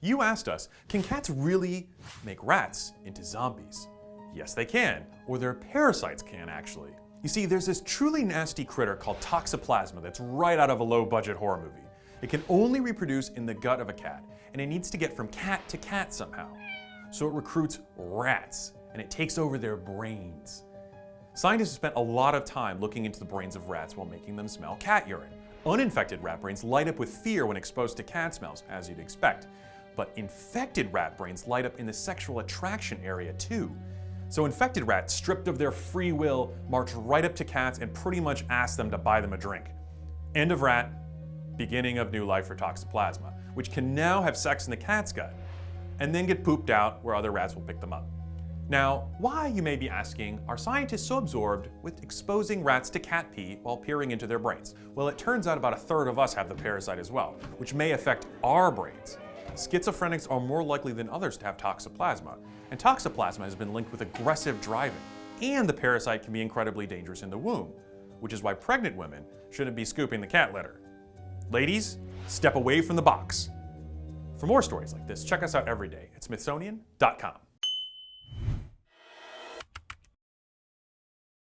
You asked us, can cats really make rats into zombies? Yes, they can, or their parasites can actually. You see, there's this truly nasty critter called Toxoplasma that's right out of a low-budget horror movie. It can only reproduce in the gut of a cat, and it needs to get from cat to cat somehow. So it recruits rats, and it takes over their brains. Scientists have spent a lot of time looking into the brains of rats while making them smell cat urine. Uninfected rat brains light up with fear when exposed to cat smells, as you'd expect. But infected rat brains light up in the sexual attraction area too. So infected rats, stripped of their free will, march right up to cats and pretty much ask them to buy them a drink. End of rat, beginning of new life for Toxoplasma, which can now have sex in the cat's gut, and then get pooped out where other rats will pick them up. Now, why, you may be asking, are scientists so absorbed with exposing rats to cat pee while peering into their brains? Well, it turns out about a third of us have the parasite as well, which may affect our brains. Schizophrenics are more likely than others to have Toxoplasma, and Toxoplasma has been linked with aggressive driving. And the parasite can be incredibly dangerous in the womb, which is why pregnant women shouldn't be scooping the cat litter. Ladies, step away from the box. For more stories like this, check us out every day at Smithsonian.com.